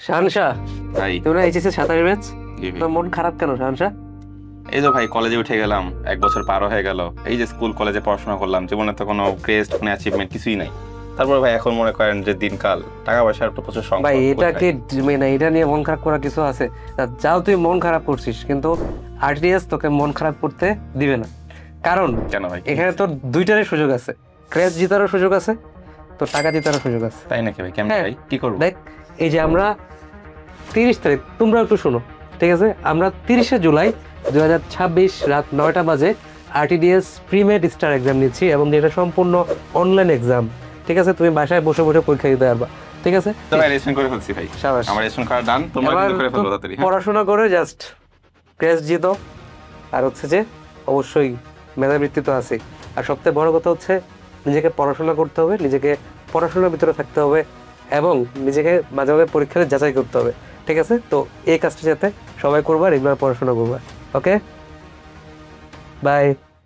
শাহানশা, ভাই তুমি না এইচএসসি 27 ব্যাচ? জি ভাই। তোমার মন খারাপ কেন শাহানশা? এই তো ভাই কলেজে উঠে গেলাম, 1 বছর পারও হয়ে গেল। এই যে স্কুল কলেজে পড়াশোনা করলাম, জীবনে তো কোনো ক্রেস্ট কোনো অ্যাচিভমেন্ট কিছুই নাই। তারপর ভাই এখন মনে করেন যে দিনকাল টাকা পয়সার তো প্রচুর সংকট। ভাই এটাকে মানে এটা নিয়ে মন খারাপ করার কিছু আছে? যাও তুই মন খারাপ করছিস, কিন্তু আরটিএস তোকে মন খারাপ করতে দিবে না। কারণ কেন ভাই? এখানে তোর দুইটারই সুযোগ আছে, ক্র্যাশ জিতারও সুযোগ আছে, তো টাকা জিতারও সুযোগ আছে। তাই নাকি ভাই? কেমন হ্যাঁ। ভাই, কি করবো? দেখ, এই যে আমরা 30 তারিখ, তোমরা একটু শোনো, ঠিক আছে? আমরা 30শে জুলাই 2026 রাত 9টা বাজে আরটিডিএস প্রিমেড স্টার এক্সাম নিচ্ছি, এবং এটা সম্পূর্ণ অনলাইন এক্সাম। ঠিক আছে, তুমি বাসায় বসে বসে পরীক্ষা দিতে পারবা। ঠিক আছে, তো ভাই রেজিস্ট্রেশন করে ফেলছি ভাই। সাবাস। আমার রেজিস্ট্রেশন করা ডান, তোমরা এবার কিন্তু করে ফেলো তো তাড়াতাড়ি। হ্যাঁ? পড়াশোনা করে জাস্ট ক্র্যাশ জিতো, আর হচ্ছে যে অবশ্যই মেধাবৃত্তি তো আছে। আর সবথেকে বড় কথা হচ্ছে নিজেকে পড়াশোনা করতে হবে, নিজেকে পড়াশোনার ভিতরে থাকতে হবে, এবং নিজেকে মাঝে মাঝে পরীক্ষায় যাচাই করতে হবে। ঠিক আছে, তো এই কাজটা যাতে সবাই করবা, রেগুলার পড়াশোনা করবা। ওকে, বাই।